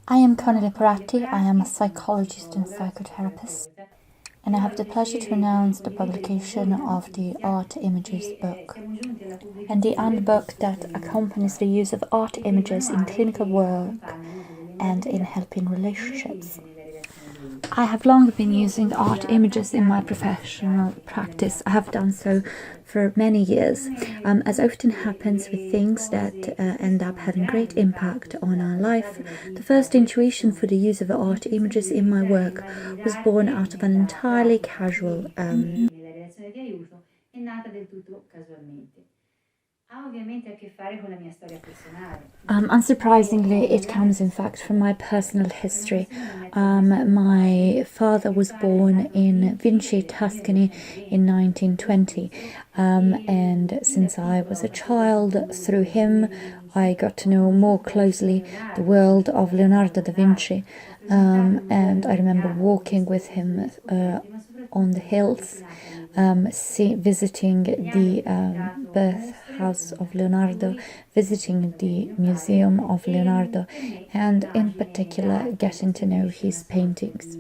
I am Conny Leporatti. I am a psychologist and psychotherapist, and I have the pleasure to announce the publication of the Art Images book, and the handbook that accompanies the use of art images in clinical work and in helping relationships. I have long been using art images in my professional practice. I have done so for many years, as often happens with things that end up having great impact on our life. The first intuition for the use of art images in my work was born out of an entirely casual unsurprisingly, it comes in fact from my personal history. My father was born in Vinci, Tuscany in 1920, and since I was a child, through him I got to know more closely the world of Leonardo da Vinci, and I remember walking with him on the hills, visiting the birth house of Leonardo, visiting the museum of Leonardo, and in particular getting to know his paintings.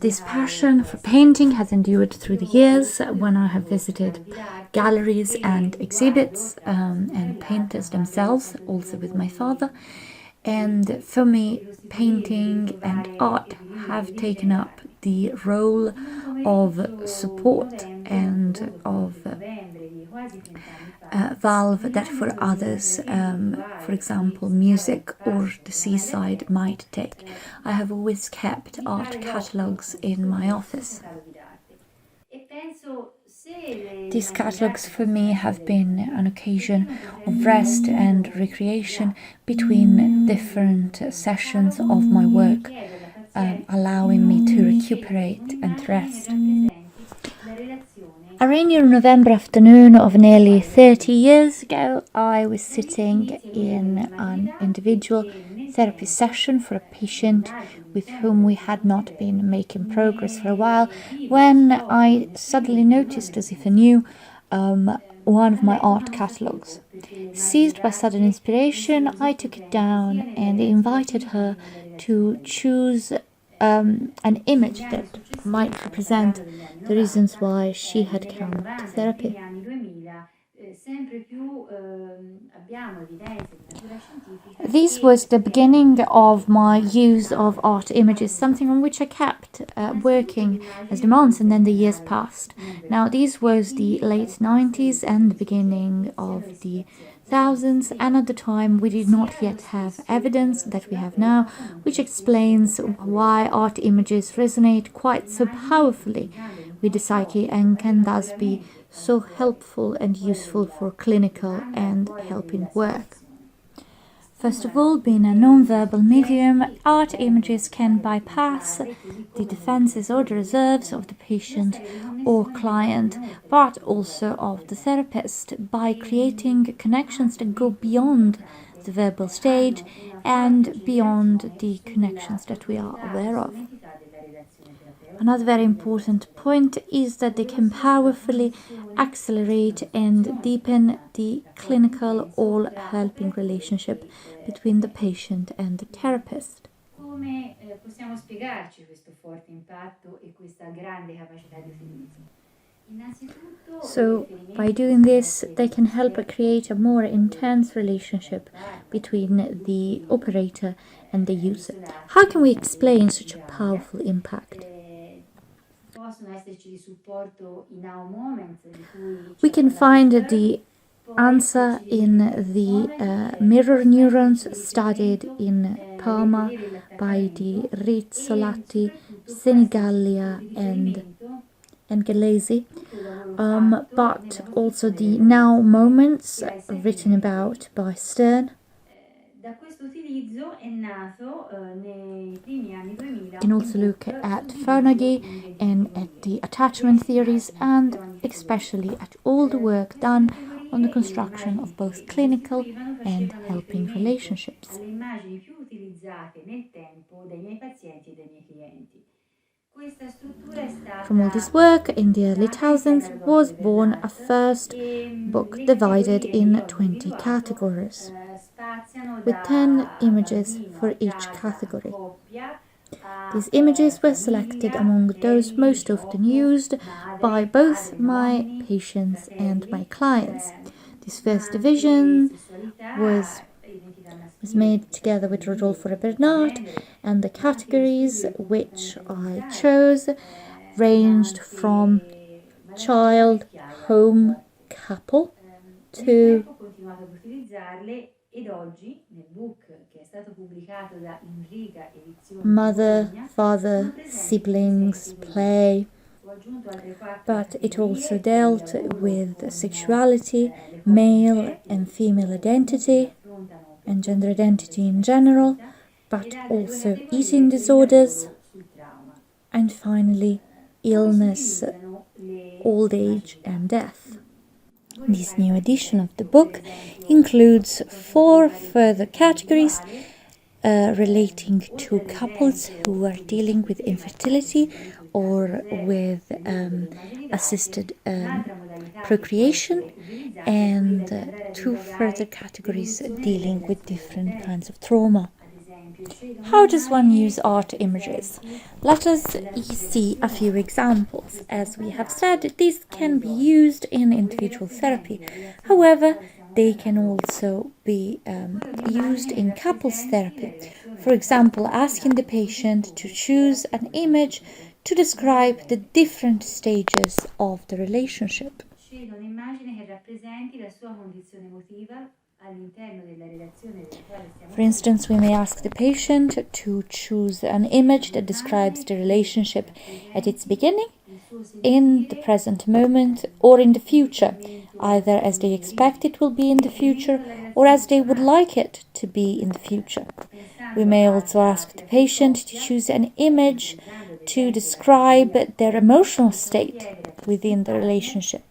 This passion for painting has endured through the years when I have visited galleries and exhibits and painters themselves, also with my father. And for me, painting and art have taken up the role of support and of valve that for others, for example, music or the seaside might take. I have always kept art catalogues in my office. These catalogues for me have been an occasion of rest and recreation between different sessions of my work, allowing me to recuperate and rest. A rainy November afternoon of nearly 30 years ago, I was sitting in an individual therapy session for a patient with whom we had not been making progress for a while, when I suddenly noticed, as if anew, one of my art catalogues. Seized by sudden inspiration, I took it down and invited her to choose an image that might represent the reasons why she had come to therapy. This was the beginning of my use of art images, something on which I kept working as the months and then the years passed. Now, this was the late 90s and the beginning of the thousands, and at the time we did not yet have evidence that we have now, which explains why art images resonate quite so powerfully with the psyche and can thus be so helpful and useful for clinical and helping work. First of all, being a non-verbal medium, art images can bypass the defenses or the reserves of the patient or client, but also of the therapist, by creating connections that go beyond the verbal stage and beyond the connections that we are aware of. Another very important point is that they can powerfully accelerate and deepen the clinical all-helping relationship between the patient and the therapist. Come possiamo spiegarci questo forte impatto e questa grande capacità di utilizzo? So, by doing this, they can help create a more intense relationship between the operator and the user. How can we explain such a powerful impact? We can find the answer in the mirror neurons studied in Parma by the Rizzolatti, Senigallia and Gallesi, but also the now moments written about by Stern. You can also look at Fernágy and at the attachment theories, and especially at all the work done on the construction of both clinical and helping relationships. From all this work in the early thousands was born a first book divided in 20 categories. with 10 images for each category. These images were selected among those most often used by both my patients and my clients. This first division was made together with Rodolfo De Bernart, and the categories which I chose ranged from child, home, couple to mother, father, siblings, play, but it also dealt with sexuality, male and female identity, and gender identity in general, but also eating disorders, and finally illness, old age and death. This new edition of the book includes 4 further categories relating to couples who are dealing with infertility or with assisted procreation, and 2 further categories dealing with different kinds of trauma. How does one use art images? Let us see a few examples. As we have said, these can be used in individual therapy. However, they can also be used in couples therapy. For example, asking the patient to choose an image to describe the different stages of the relationship. For instance, we may ask the patient to choose an image that describes the relationship at its beginning, in the present moment, or in the future, either as they expect it will be in the future or as they would like it to be in the future. We may also ask the patient to choose an image to describe their emotional state within the relationship,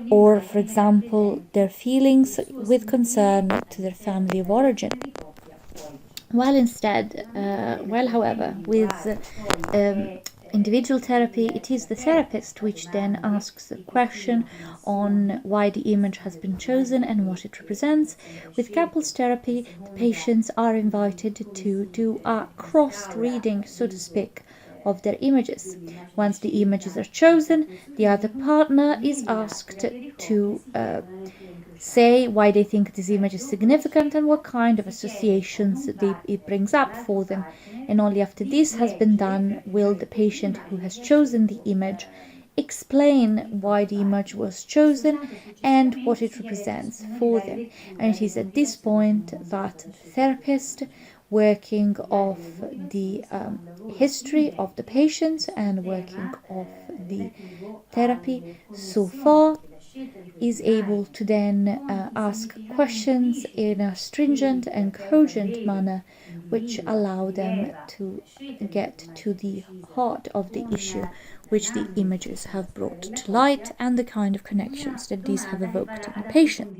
or, for example, their feelings with concern to their family of origin. However, with individual therapy, it is the therapist which then asks the question on why the image has been chosen and what it represents. With couples therapy, the patients are invited to do a cross-reading, so to speak, of their images. Once the images are chosen, the other partner is asked to say why they think this image is significant and what kind of associations it brings up for them. And only after this has been done will the patient who has chosen the image explain why the image was chosen and what it represents for them. And it is at this point that the therapist, working off the history of the patient and working off the therapy so far, is able to then ask questions in a stringent and cogent manner which allow them to get to the heart of the issue which the images have brought to light and the kind of connections that these have evoked in the patient.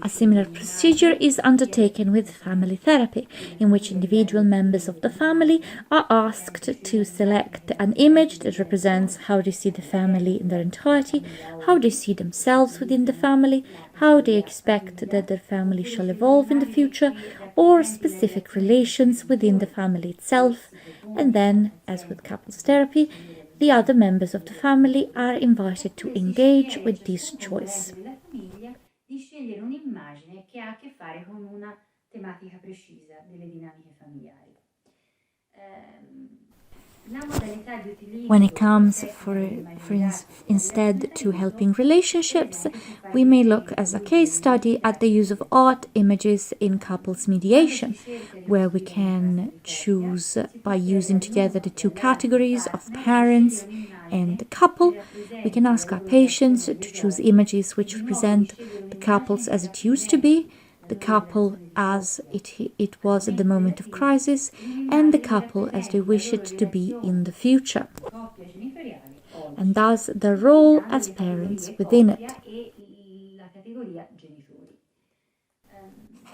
A similar procedure is undertaken with family therapy, in which individual members of the family are asked to select an image that represents how they see the family in their entirety, how they see themselves within the family, how they expect that their family shall evolve in the future, or specific relations within the family itself, and then, as with couples therapy, the other members of the family are invited to engage with this choice. Di scegliere un'immagine che ha a che fare con una tematica precisa delle dinamiche familiari. When it comes, instead to helping relationships, we may look as a case study at the use of art images in couples mediation, where we can choose by using together the 2 categories of parents and the couple. We can ask our patients to choose images which represent the couples as it used to be, the couple as it was at the moment of crisis, and the couple as they wish it to be in the future, and thus their role as parents within it.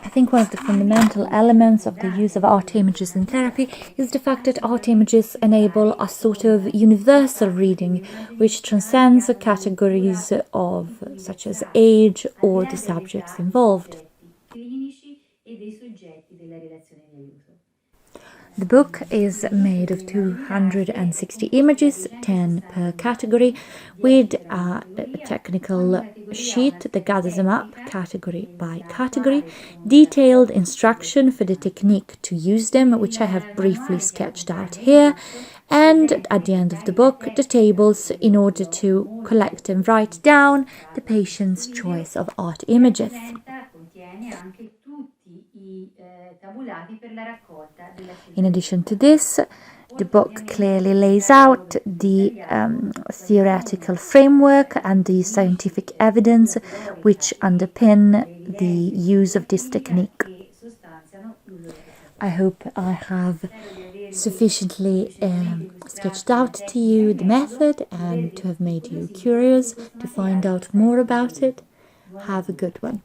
I think one of the fundamental elements of the use of art images in therapy is the fact that art images enable a sort of universal reading which transcends the categories of such as age or the subjects involved. clinici e dei soggetti della relazione di aiuto. The book is made of 260 images, 10 per category, with a technical sheet that gathers them up category by category, detailed instruction for the technique to use them, which I have briefly sketched out here, and at the end of the book, the tables in order to collect and write down the patient's choice of art images. In addition to this, the book clearly lays out the theoretical framework and the scientific evidence which underpin the use of this technique. I hope I have sufficiently sketched out to you the method and to have made you curious to find out more about it. Have a good one.